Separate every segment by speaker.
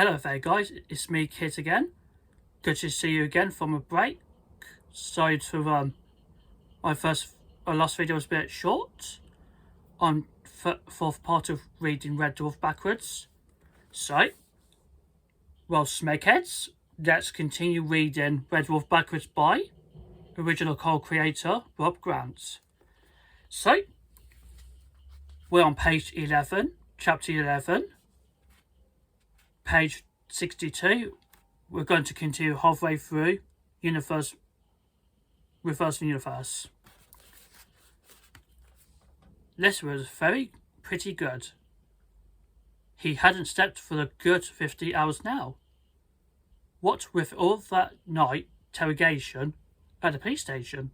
Speaker 1: Hello there guys, it's me Kit again. Good to see you again from a break. Sorry to my last video was a bit short on fourth part of reading Red Dwarf backwards. So, well, smegheads, let's continue reading Red Dwarf backwards by original co-creator Rob Grant. So, we're on page 11, chapter 11. Page 62, we're going to continue halfway through Reversing Universe. This was pretty good. He hadn't slept for a good 50 hours now. What with all that night interrogation at the police station,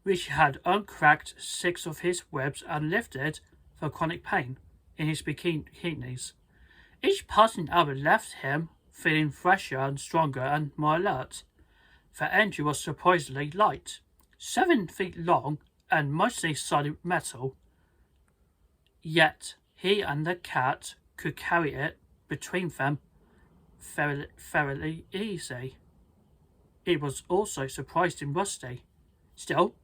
Speaker 1: which had uncracked 6 of his ribs and lifted for chronic pain in his bikinis. Each passing hour left him feeling fresher and stronger and more alert. The engine was surprisingly light, 7 feet long and mostly solid metal. Yet he and the cat could carry it between them fairly easy. It was also surprisingly rusty. Still,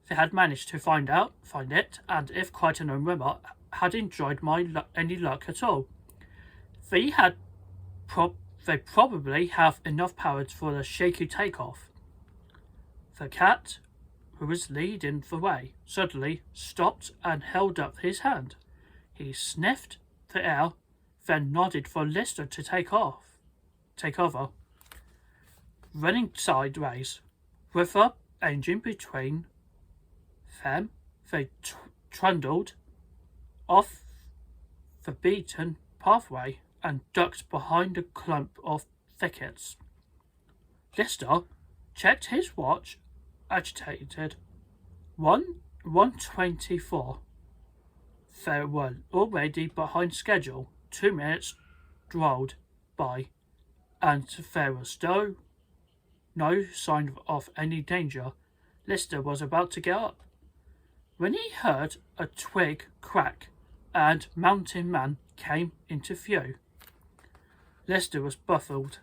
Speaker 1: they had managed to find it, and if Kryten and Rimmer had enjoyed any luck at all, they probably have enough power for a shaky takeoff. The cat, who was leading the way, suddenly stopped and held up his hand. He sniffed the air, then nodded for Lister to take over. Running sideways, with the engine between them, they trundled off the beaten pathway and ducked behind a clump of thickets. Lister checked his watch, agitated. 1:24. They were already behind schedule. 2 minutes rolled by, and there was still no sign of any danger. Lister was about to get up when he heard a twig crack and Mountain Man came into view. Lister was baffled.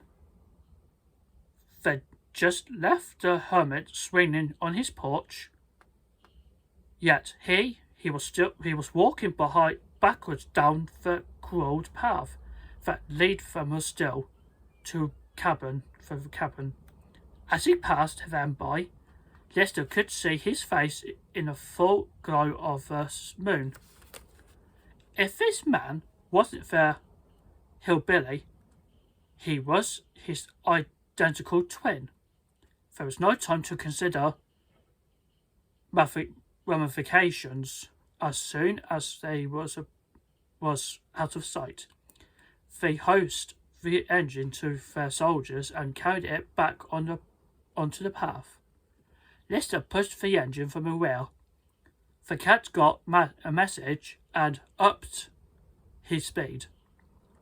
Speaker 1: They'd just left the hermit swinging on his porch. Yet he was walking backwards down the crawled path that led from us still to the cabin. As he passed them by, Lister could see his face in the full glow of the moon. If this man wasn't their hillbilly, he was his identical twin. There was no time to consider ramifications. As soon as they was out of sight, they hoisted the engine to their soldiers and carried it back onto the path. Lister pushed the engine from the rear. The cat got a message and upped his speed.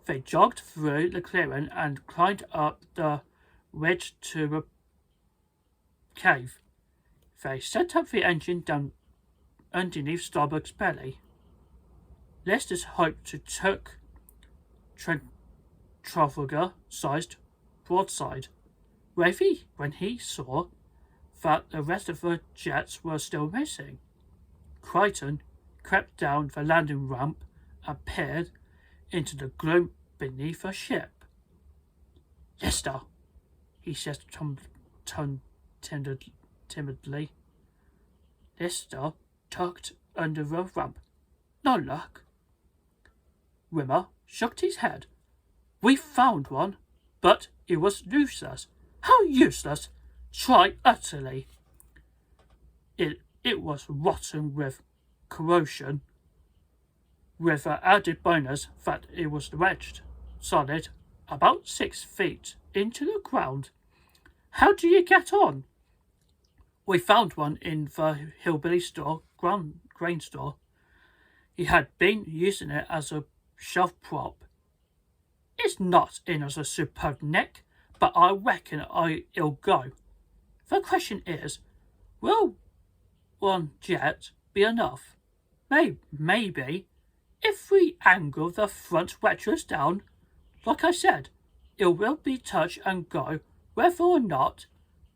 Speaker 1: They jogged through the clearing and climbed up the ridge to the cave. They set up the engine down underneath Starbug's belly. Lister's hoped to took Trafalgar-sized broadside, when he saw that the rest of the jets were still missing. Kryten crept down the landing ramp and peered into the gloom beneath the ship. "Lister," he said timidly. Lister tucked under the ramp. "No luck." Rimmer shook his head. "We found one, but it was useless." "How useless?" "Try utterly. It was rotten with corrosion, with the added bonus that it was wedged solid about 6 feet into the ground." "How do you get on?" "We found one in the hillbilly grain store. He had been using it as a shelf prop. It's not in as a superb nick, but I reckon it'll go. The question is, will one jet be enough? Maybe, if we angle the front retros down Like I said, it will be touch and go whether or not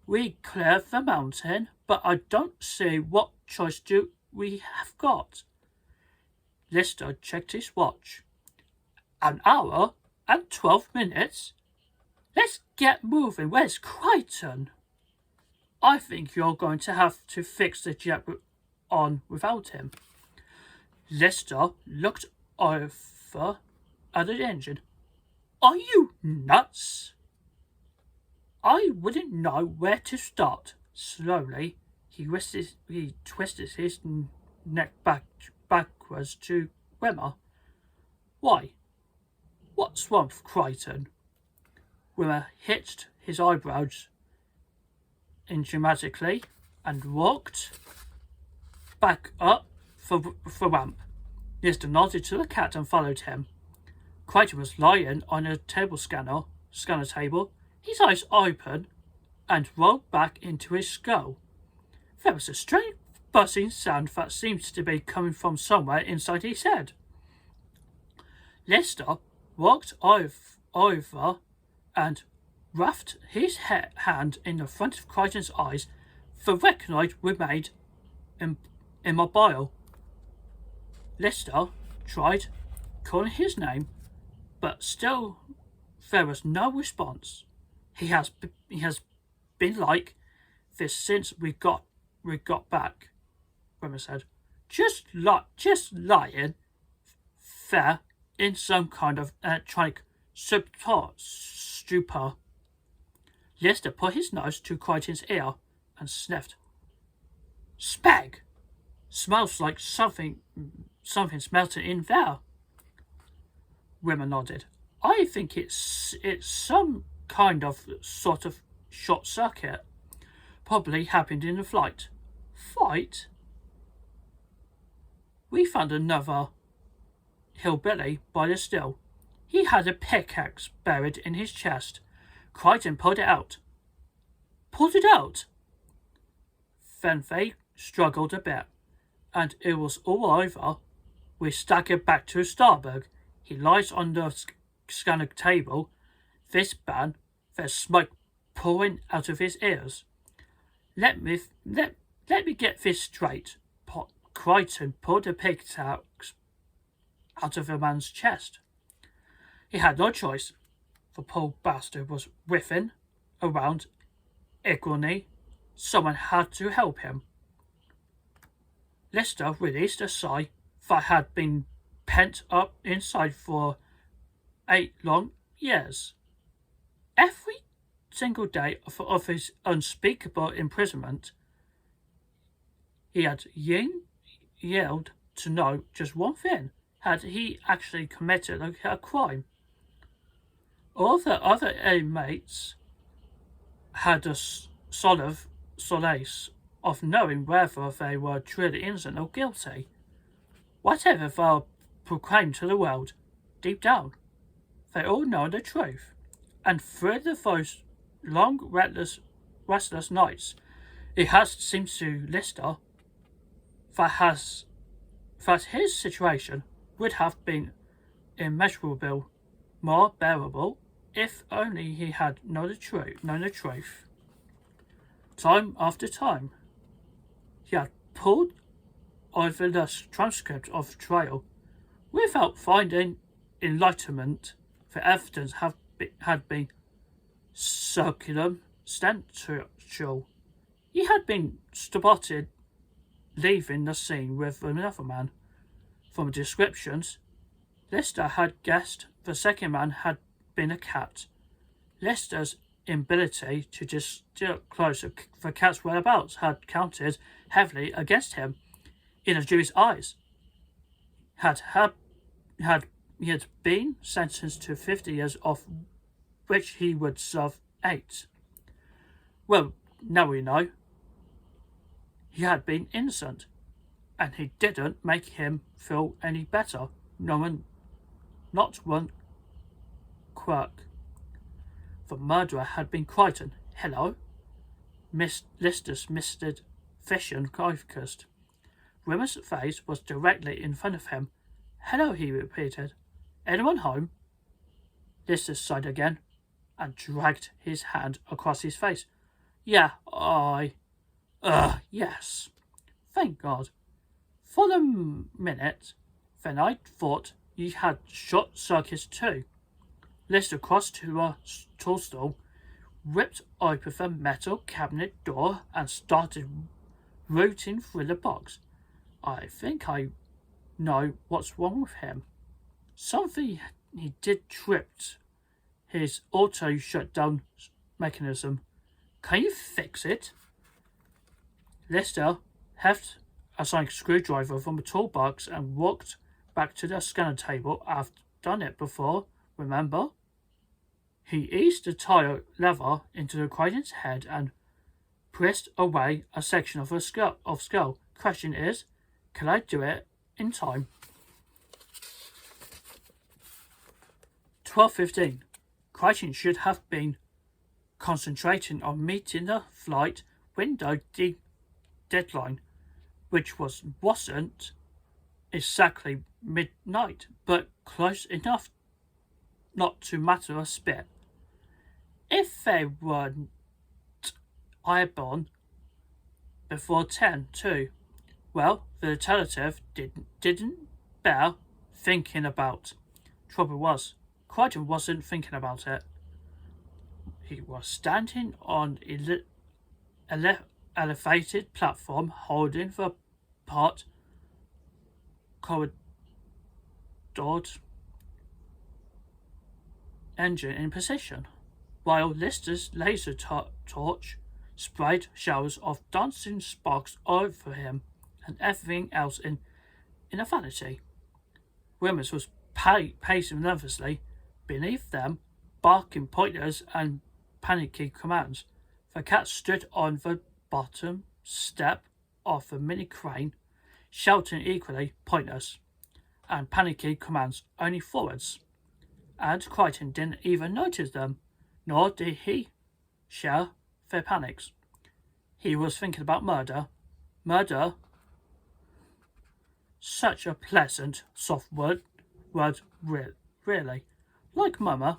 Speaker 1: we clear the mountain, but I don't see what choice do we have got. Lister checked his watch. An hour and 12 minutes? Let's get moving. Where's Kryten? I think you're going to have to fix the jet on without him. Lister looked over at the engine. Are you nuts? I wouldn't know where to start. Slowly, he twisted his neck backwards to Wimmer. Why? What's wrong with Kryten? Wimmer hitched his eyebrows dramatically and walked back up the ramp. Lister nodded to the cat and followed him. Kryten was lying on a scanner table, his eyes open and rolled back into his skull. There was a strange buzzing sound that seemed to be coming from somewhere inside his head. Lister walked over and wrapped his hand in the front of Kryten's eyes. The recognize remained immobile. Lister tried calling his name, but still there was no response. He has been like this since we got back, Wimmer said. Just lying there in some kind of electronic stupor. Lister put his nose to Kryten's ear and sniffed. Spag! Smells like something smelt in there. Wimmer nodded. I think it's some kind of sort of short circuit. Probably happened in the flight. Flight? We found another hillbilly by the still. He had a pickaxe buried in his chest. Kryten pulled it out. Pulled it out? Then they struggled a bit, and it was all over. We staggered back to Starbug. He lies on the scanner table, this ban, there's smoke pouring out of his ears. Let me get this straight. Kryten pulled a pickaxe out of the man's chest. He had no choice. The poor bastard was whiffing around eagerly. Someone had to help him. Lister released a sigh that had been pent up inside for 8 long years. Every single day of his unspeakable imprisonment, he had yelled to know just one thing. Had he actually committed a crime? All the other inmates had a solace of knowing whether they were truly innocent or guilty. Whatever they proclaimed to the world, deep down, they all know the truth. And through those long, restless nights, it has seemed to Lister that his situation would have been immeasurably more bearable if only he had known the truth. Time after time, he had pulled over the transcript of the trial without finding enlightenment. The evidence had been circumstantial. He had been spotted leaving the scene with another man. From the descriptions, Lister had guessed the second man had been a cat. Lister's inability to disclose the cat's whereabouts had counted heavily against him in the jury's eyes. He had been sentenced to 50 years, of which he would serve 8. Well, now we know. He had been innocent, and he didn't make him feel any better. Not one quirk. The murderer had been Kryten. Hello? Lister's Mr. Fission focused. Wimmer's face was directly in front of him. Hello, he repeated. Anyone home? Lister sighed again and dragged his hand across his face. Yeah, yes. Thank God. For the minute, then I thought you had short circuits too. Lister crossed to a tool stall, ripped open the metal cabinet door and started rooting through the box. I think I know what's wrong with him. Something he did tripped his auto shutdown mechanism. Can you fix it? Lister heft a sonic screwdriver from the toolbox and walked back to the scanner table. I've done it before, remember? He eased the tire lever into the Kryten's head and pressed away a section of skull. Question is, can I do it in time? 12:15. Kryten should have been concentrating on meeting the flight window deadline, which wasn't exactly midnight, but close enough not to matter a spit. If they weren't airborne before 10 too, well, the alternative didn't bear thinking about. Trouble was, Kryten wasn't thinking about it. He was standing on elevated platform holding the part corridored engine in position, while Lister's laser torch sprayed showers of dancing sparks over him and everything else in a vanity. Wilmers was pacing nervously beneath them, barking pointers and panicky commands. The cat stood on the bottom step of the mini crane, shouting equally pointless and panicky commands only forwards. And Kryten didn't even notice them, nor did he share their panics. He was thinking about murder. Murder, such a pleasant, soft word really. Like Mama,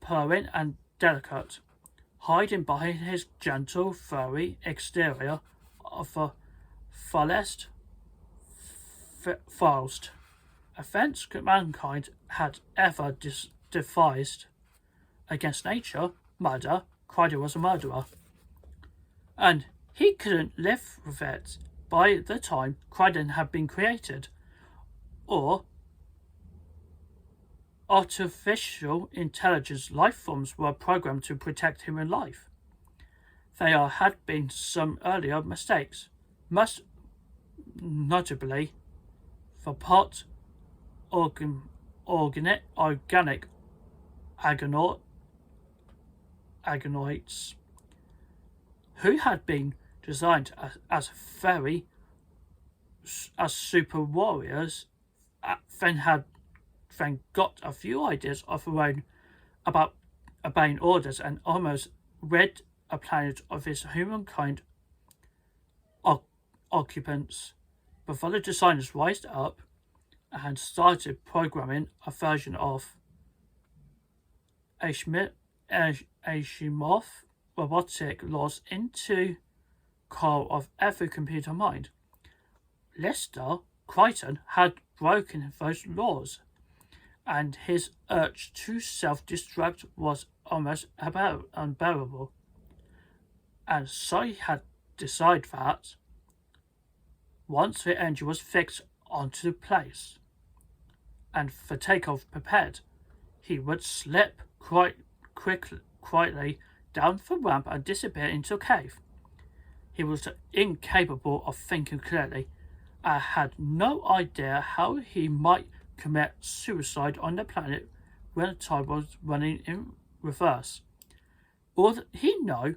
Speaker 1: purring and delicate, hiding behind his gentle, furry exterior of the fullest forest. Offence mankind had ever devised against nature, murder. Kryten was a murderer. And he couldn't live with it by the time Kryten had been created, or artificial intelligence life forms were programmed to protect human life. There had been some earlier mistakes, most notably for part organic agonoids, who had been designed as super warriors, then got a few ideas of their own about obeying orders and almost rid a planet of its humankind occupants before the designers wised up and started programming a version of Asimov robotic laws into core of every computer mind. Lister Kryten had broken those laws, and his urge to self-destruct was almost unbearable. And so he had decided that once the engine was fixed onto the place and for takeoff prepared, he would slip quietly down the ramp and disappear into a cave. He was incapable of thinking clearly. I had no idea how he might commit suicide on the planet when time was running in reverse. All he knew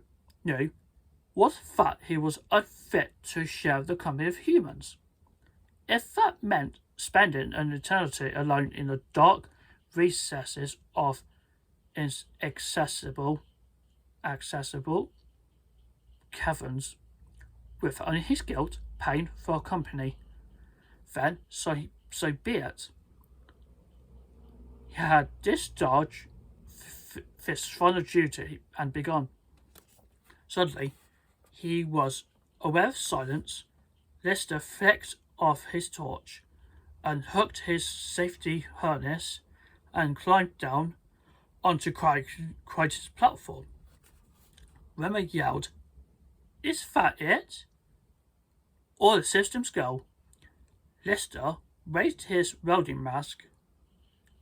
Speaker 1: was that he was unfit to share the company of humans. If that meant spending an eternity alone in the dark recesses of inaccessible caverns with only his guilt, pain for company, then so be it. He had discharged this final duty and be gone. Suddenly, he was aware of silence. Lister flicked off his torch, unhooked his safety harness, and climbed down onto Kryten's platform. Remmer yelled, "Is that it? All the systems go." Lister raised his welding mask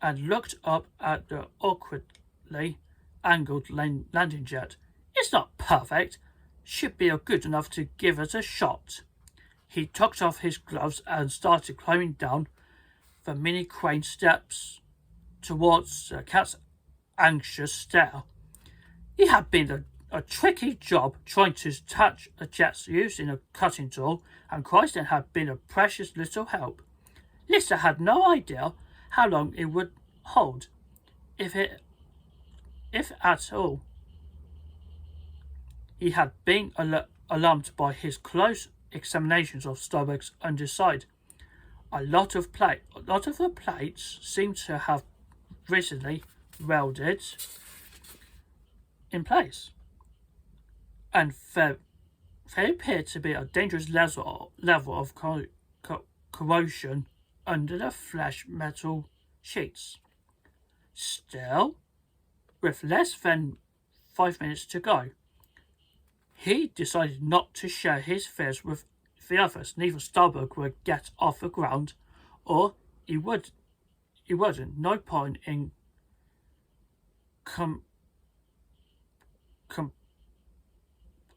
Speaker 1: and looked up at the awkwardly angled landing jet. "It's not perfect. Should be good enough to give us a shot." He took off his gloves and started climbing down the mini crane steps towards the cat's anxious stare. It had been a tricky job trying to attach a jet using a cutting tool, and Kryten had been a precious little help. Lister had no idea how long it would hold, if at all. He had been alarmed by his close examinations of Starbug's underside. A lot of the plates seemed to have recently welded in place, and there appeared to be a dangerous level of corrosion under the flesh metal sheets. Still, with less than 5 minutes to go, he decided not to share his fears with the others. Neither Starbug would get off the ground, or he wouldn't. No point in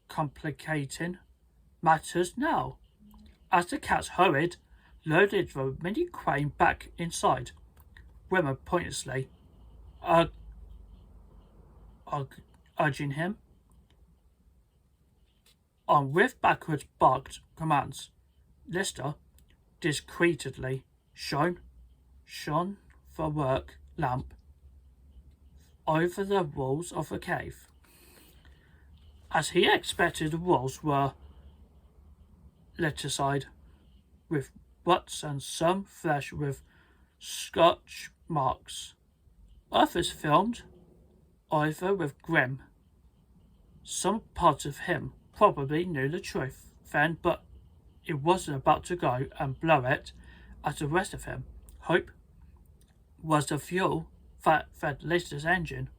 Speaker 1: complicating matters now. As the cats hurried, loaded the mini crane back inside, Remmer pointlessly urging him on with backward barked commands. Lister discreetly shone the work lamp over the walls of the cave. As he expected, the walls were littered with ruts and some flesh with scotch marks. Others filmed either with grim. Some part of him probably knew the truth then, but it wasn't about to go and blow it as the rest of him. Hope was the fuel that fed Lister's engine,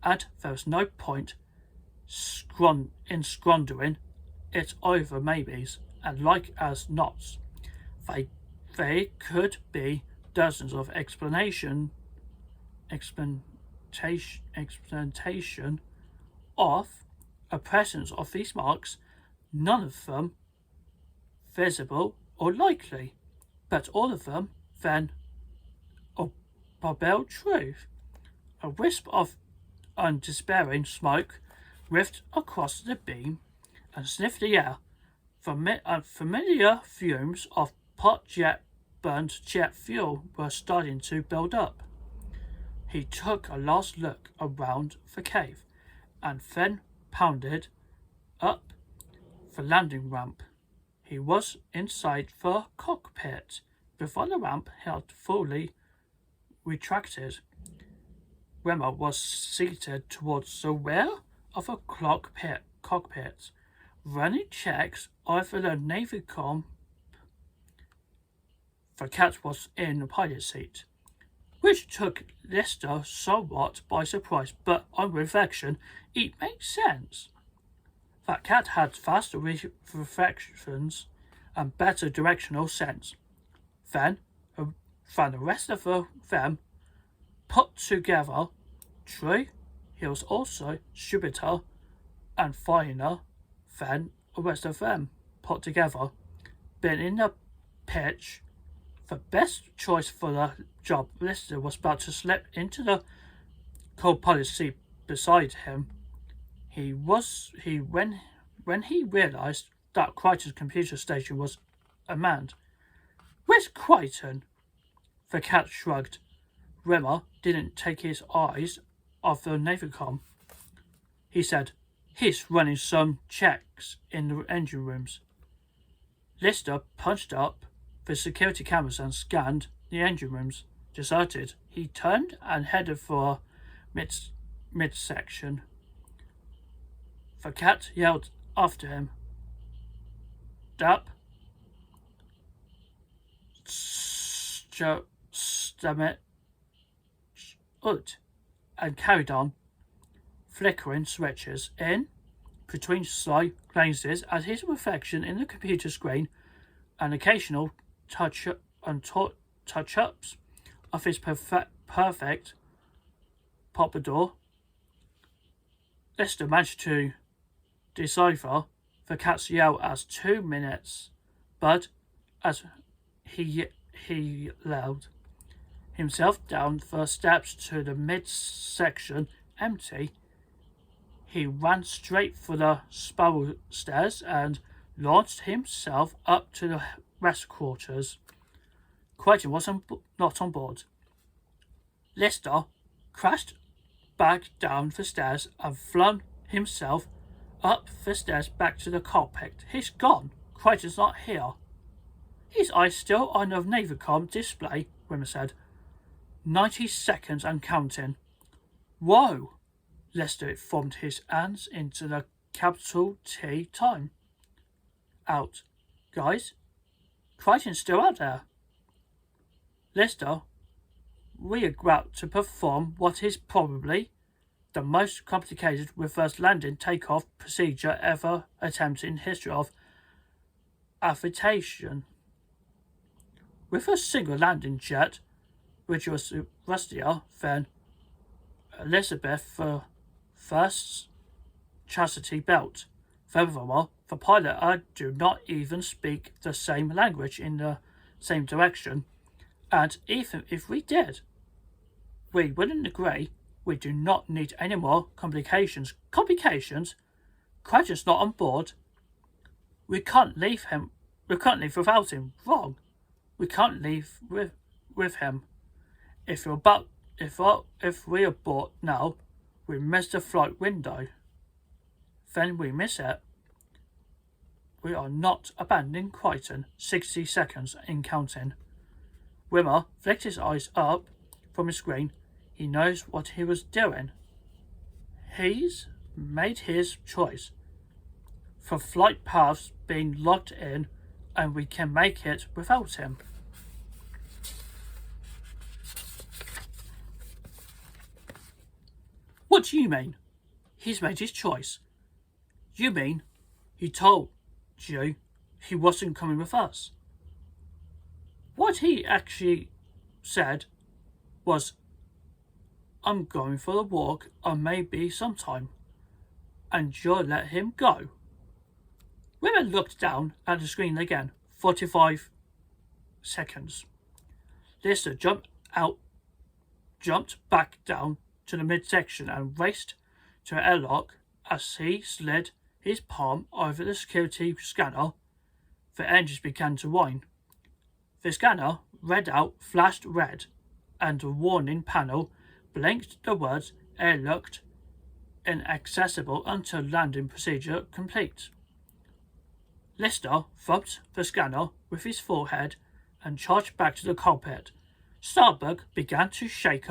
Speaker 1: and there was no point in squandering it over maybes, and like as not, they could be dozens of explantation of a presence of these marks, none of them visible or likely, but all of them then barbell truth. A wisp of undespairing smoke whiffed across the beam and sniffed the air. Familiar fumes of burnt jet fuel were starting to build up. He took a last look around the cave and then pounded up the landing ramp. He was inside the cockpit before the ramp had fully retracted. Remmer was seated towards the rear of a cockpit, running checks over the Navicom. The cat was in the pilot seat, which took Lister somewhat by surprise, but on reflection, it makes sense. That cat had faster reflections and better directional sense than the rest of them put together. True, he was also stupider and finer than the rest of them put together. But in the pitch, the best choice for the job, Lister was about to slip into the co-pilot seat beside him. When he realized that Kryten's computer station was unmanned. "Where's Kryten?" The cat shrugged. Remmer didn't take his eyes off the Navicom. He said, "He's running some checks in the engine rooms." Lister punched up the security cameras and scanned the engine rooms. Deserted, he turned and headed for midsection. The cat yelled after him. Dap. Stomach. Ut. And carried on, flickering switches in between sly glances at his reflection in the computer screen and occasional touch-ups of his perfect pompadour. Lister managed to decipher the cat's yell as 2 minutes, but as he allowed himself down the steps to the midsection empty, he ran straight for the spiral stairs and launched himself up to the rest quarters. Kryten was not on board. Lister crashed back down the stairs and flung himself up the stairs back to the cockpit. He's gone. Kryten's not here. His eyes still on the Navicom display, Wimmer said. 90 seconds and counting. Whoa! Lister formed his hands into the capital T time. Out. Guys, Kryten's still out there. Lister, we are about to perform what is probably the most complicated reverse landing takeoff procedure ever attempted in history of aviation. With a single landing jet, which was rustier than Elizabeth I's chastity belt. Furthermore, the pilot do not even speak the same language in the same direction, and even if we did, we wouldn't agree. We do not need any more complications. Complications? Kryten's not on board. We can't leave him. We can't leave without him. Wrong. We can't leave with him. If we abort now, we miss the flight window. Then we miss it. We are not abandoning Kryten. 60 seconds in counting. Wimmer flicked his eyes up from his screen. He knows what he was doing. He's made his choice. The flight path's been locked in, and we can make it without him. What do you mean? He's made his choice. You mean he told you he wasn't coming with us? What he actually said was, I'm going for a walk or maybe sometime, and you'll let him go. Women looked down at the screen again. 45 seconds. Lister jumped back down to the midsection and raced to an airlock. As he slid his palm over the security scanner, the engines began to whine. The scanner flashed red, and the warning panel blinked the words airlocked inaccessible until landing procedure complete. Lister thumped the scanner with his forehead and charged back to the cockpit. Starbug began to shake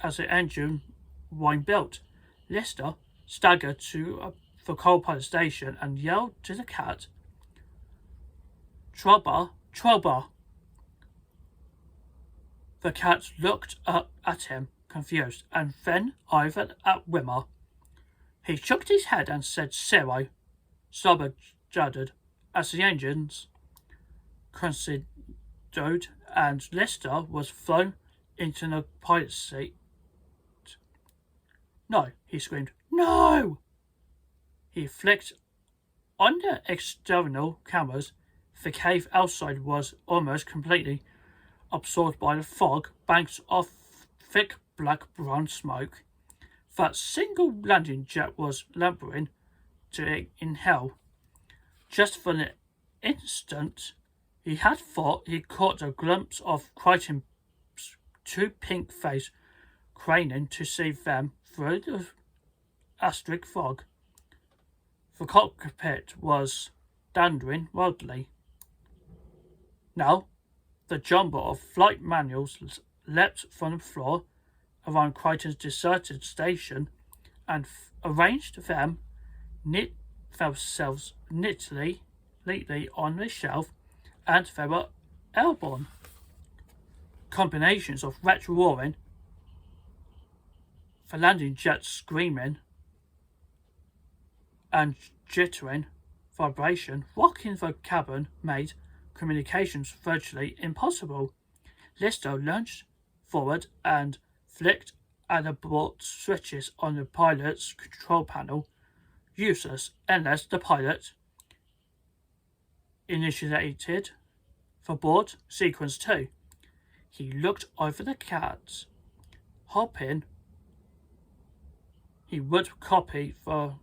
Speaker 1: as the engine whine built. Lister staggered to the co-pilot station and yelled to the cat, Trouble, trouble. The cat looked up at him, confused, and then over at Wimmer. He shook his head and said, Zero. Starbug juddered as the engines considered, and Lister was thrown into the pilot's seat. No, he screamed. No! He flicked on the external cameras. The cave outside was almost completely absorbed by the fog, banks of thick black-brown smoke. That single landing jet was laboring to inhale. Just for an instant, he had thought he caught a glimpse of Kryten's two pink face craning to see them through the asterisk fog. The cockpit was dandering wildly. Now, the jumble of flight manuals leapt from the floor around Kryten's deserted station and arranged them themselves neatly on the shelf, and they were airborne. Combinations of wretched roaring, the landing jet screaming, and jittering vibration rocking the cabin made communications virtually impossible. Lister lunged forward and flicked at the abort switches on the pilot's control panel, useless unless the pilot initiated the board sequence 2. He looked over the cats, hoping he would copy the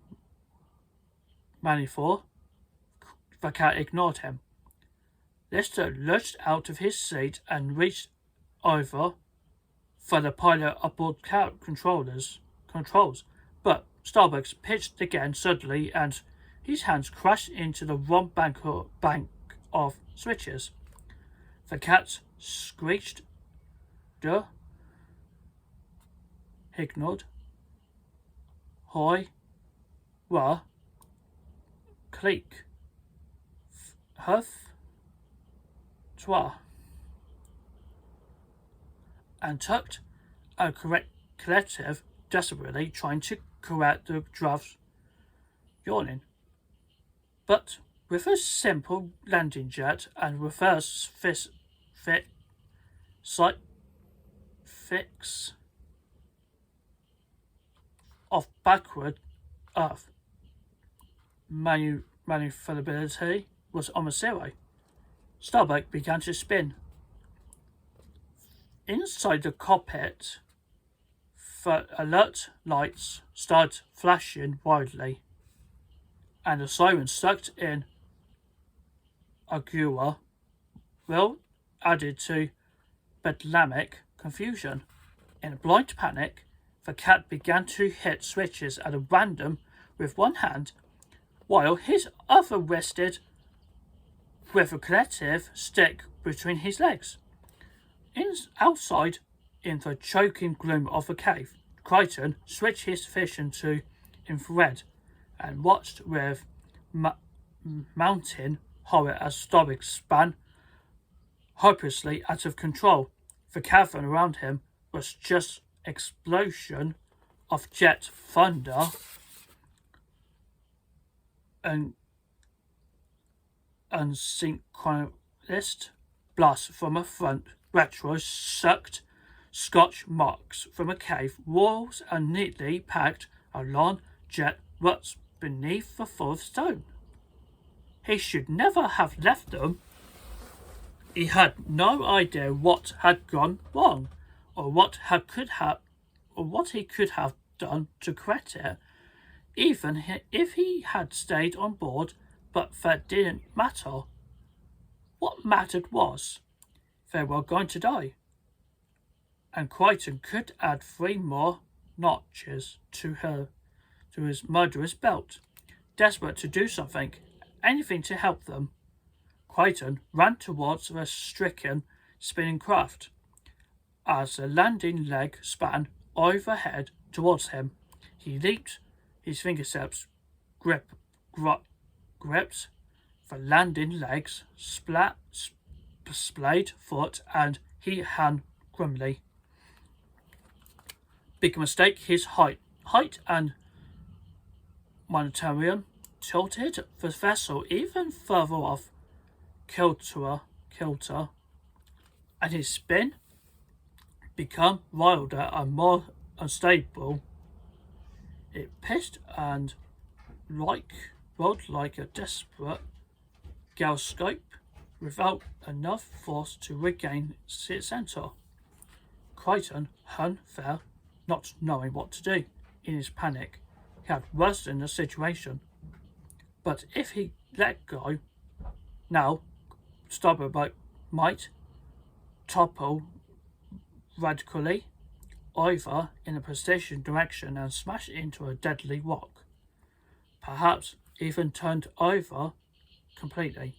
Speaker 1: manifold. The cat ignored him. Lister lurched out of his seat and reached over for the pilot aboard cat controls, but Starbug pitched again suddenly and his hands crashed into the wrong bank of switches. The cat screeched, ignored, hoi, wa, click, huff, twa, and tucked a collective desperately trying to correct the draft's yawning. But with a simple landing jet and reverse fix of backward earth maneuverability was almost zero. Starbug began to spin. Inside the cockpit, the alert lights started flashing wildly, and the siren sucked in Agua will added to bedlamic confusion. In blind panic, the cat began to hit switches at random with one hand, while his other rested with a collective stick between his legs. Outside, in the choking gloom of the cave, Kryten switched his vision to infrared and watched with mounting horror as Starbug span hopelessly out of control. The cavern around him was just explosion of jet thunder and unsynchronized blasts from a front retro sucked scotch marks from a cave walls and neatly packed along jet ruts beneath the fourth stone. He should never have left them. He had no idea what had gone wrong, or what he could have done to correct it, even if he had stayed on board, but that didn't matter. What mattered was they were going to die, and Kryten could add 3 more notches to his murderous belt. Desperate to do something, anything to help them, Kryten ran towards the stricken spinning craft. As the landing leg span overhead towards him, he leaped. His fingertips gripped the landing leg's splayed foot, and he hung grimly. Big mistake. His height and monetarium tilted the vessel even further off kilter, and his spin became wilder and more unstable. It pissed and rolled like a desperate gyroscope without enough force to regain its center. Kryten hung there, not knowing what to do. In his panic, he had worsened the situation. But if he let go, now Starbug might topple radically over in a precision direction and smash into a deadly rock, perhaps even turned over completely.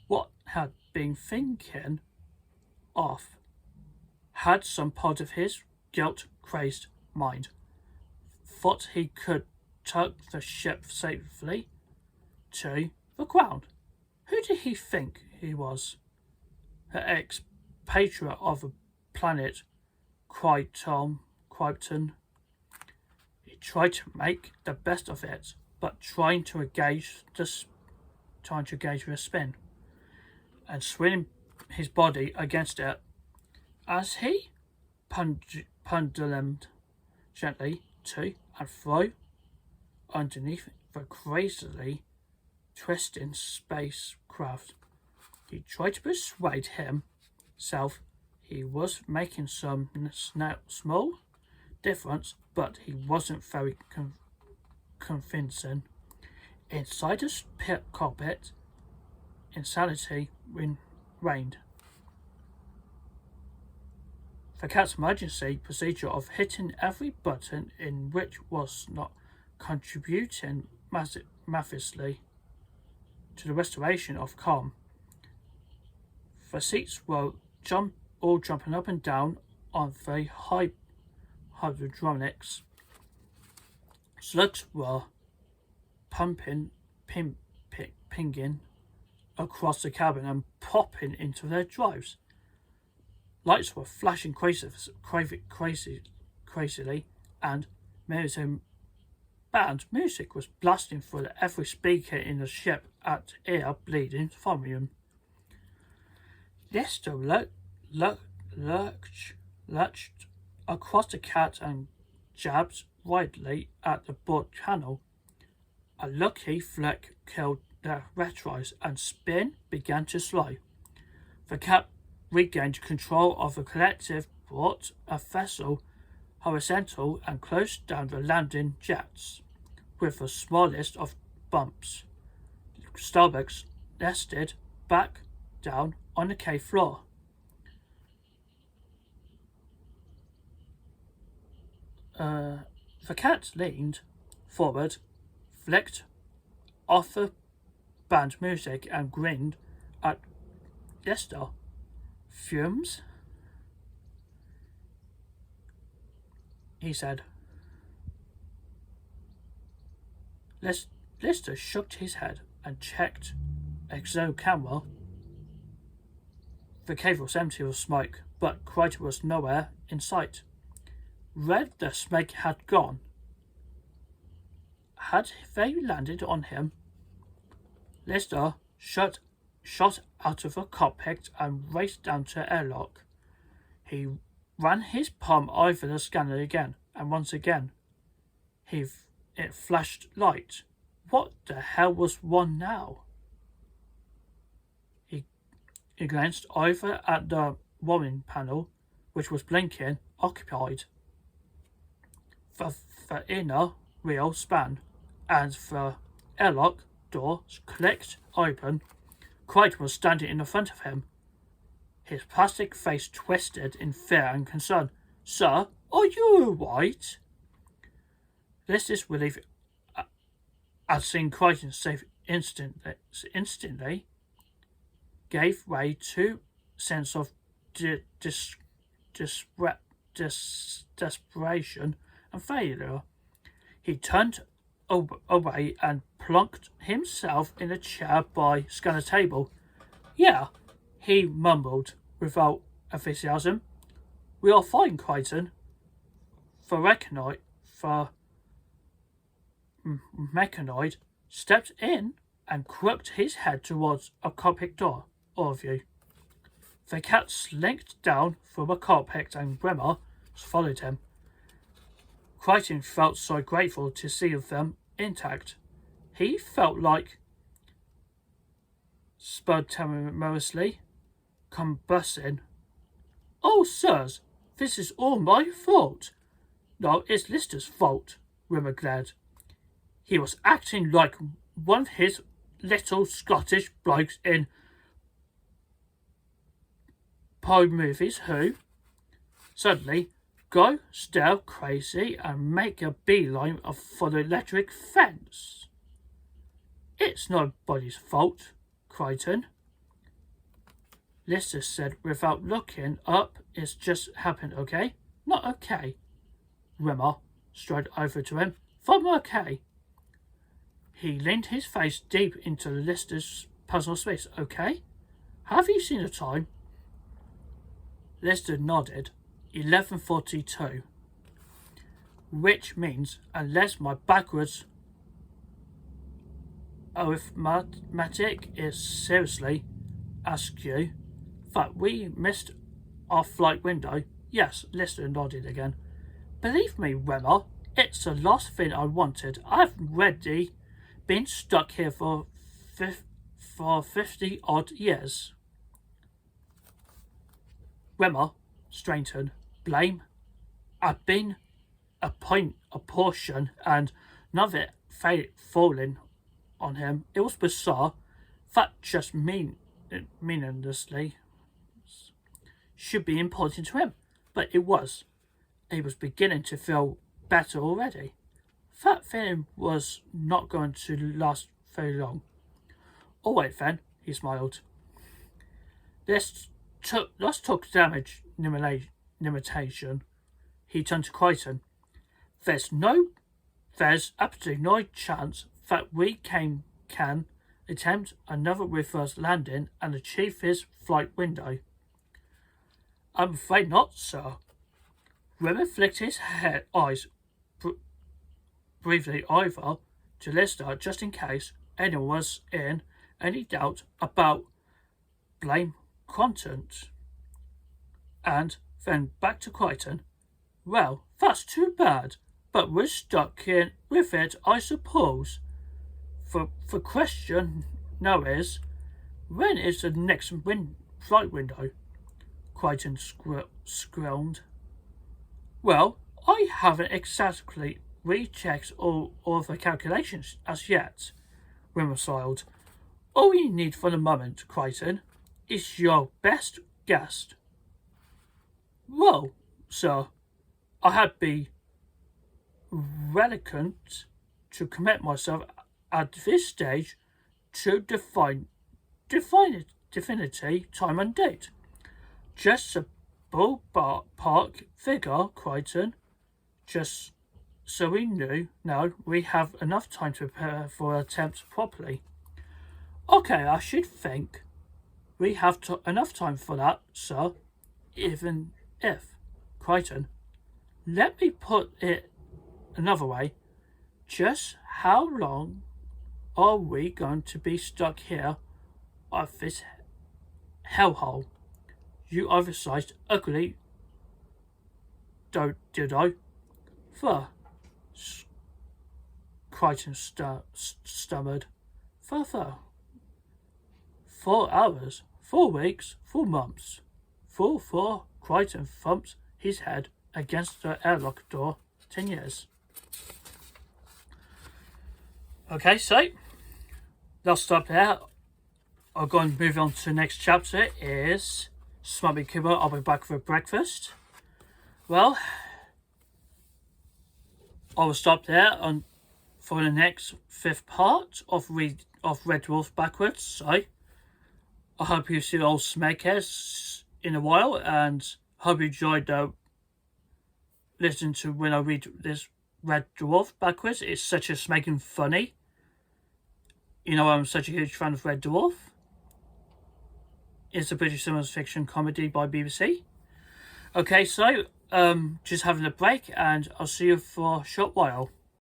Speaker 1: What had been thinking of? Had some part of his guilt-crazed mind. Thought he could tug the ship safely to the ground. Who did he think he was? The expatriate of the planet Kryten. He tried to make the best of it, but trying to engage the spin and swinging his body against it as he pendulum gently to and fro underneath the crazily twisting spacecraft. He tried to persuade himself he was making some small difference, but he wasn't very convincing. Inside the cockpit, insanity reigned. The cat's emergency procedure of hitting every button in which was not contributing massively to the restoration of calm. The seats were all jumping up and down on the hydronics. Slugs were pinging across the cabin and popping into their drives. Lights were flashing crazily, and band music was blasting through every speaker in the ship at ear-bleeding volume. Lister lurched across the cat and jabbed widely at the board panel. A lucky flick killed the retros, and spin began to slow. The cat regained control of the collective, brought a vessel horizontal, and closed down the landing jets with the smallest of bumps. Starbug nested back down on the cave floor. The cat leaned forward, flicked off the band music, and grinned at Lister. Fumes? He said. Lister shook his head and checked exo camera. The cave was empty of smoke, but Kryten was nowhere in sight. Red the smeg had gone. Had they landed on him? Lister shot out of the cockpit and raced down to the airlock. He ran his palm over the scanner again, and once again it flashed light. What the hell was one now? He glanced over at the warning panel, which was blinking, occupied. The inner wheel span, and the airlock door clicked open. Kryten was standing in the front of him, his plastic face twisted in fear and concern. "Sir, are you all right?" Lister's relief at seeing Kryten safe instantly gave way to sense of desperation and failure. He turned away and plunked himself in a chair by scanner table. "Yeah," he mumbled without enthusiasm. "We are fine, Kryten." The mechanoid stepped in and crooked his head towards a cockpit door. All of you. The cat slinked down from a cockpit and Grimmer followed him. Kryten felt so grateful to see them intact. He felt like spontaneously combusting. "Oh, sirs, this is all my fault." "No, it's Lister's fault," Rimmer glared. "He was acting like one of his little Scottish blokes in Poe movies who suddenly go stir crazy and make a beeline for the electric fence." "It's nobody's fault, Kryten," Lister said without looking up. "It's just happened, okay? Not okay. Rimmer strode over to him. I'm okay. He leaned his face deep into Lister's personal space. Okay? Have you seen a time? Lister nodded. 11:42. Which means, unless my backwards arithmetic is seriously askew, that we missed our flight window. Yes, Lister nodded again. Believe me, Rimmer, it's the last thing I wanted. I've already been stuck here for 50 odd years. Rimmer straightened. Blame? I've been a portion, and none of it falling on him. It was bizarre. That just meaninglessly should be important to him, but it was. He was beginning to feel better already. That feeling was not going to last very long. All right then, he smiled. Let's talk damage limitation. He turned to Kryten. There's absolutely no chance that we can attempt another reverse landing and achieve his flight window. I'm afraid not, sir. Rimmer flicked his eyes briefly over to Lister just in case anyone was in any doubt about blame content. And then back to Kryten. Well, that's too bad, but we're stuck in with it, I suppose. The question now is, when is the next flight window? Kryten squirmed. Well, I haven't exactly rechecked all of the calculations as yet, Rimmer smiled. All you need for the moment, Kryten, is your best guess. Well, sir, I had be reluctant to commit myself at this stage to definity, time and date. Just a ballpark figure, Kryten, just so we knew now we have enough time to prepare for an attempt properly. Okay, I should think we have enough time for that, sir, even if. Kryten, let me put it another way. Just how long are we going to be stuck here at this hellhole? You oversized ugly did I? Kryten stammered. Further. 4 hours, 4 weeks, 4 months. 4. Kryten thumped his head against the airlock door. 10 years. Okay, so let's stop there. I'll go and move on to the next chapter is Smuggy Kipper, I'll be back for breakfast. Well, I will stop there for the next 5th part of Red Dwarf backwards. So I hope you see old smeggers in a while, and hope you enjoyed listening to when I read this Red Dwarf backwards. It's such a smegging funny. You know, I'm such a huge fan of Red Dwarf. It's a British science fiction comedy by BBC. Okay, so just having a break, and I'll see you for a short while.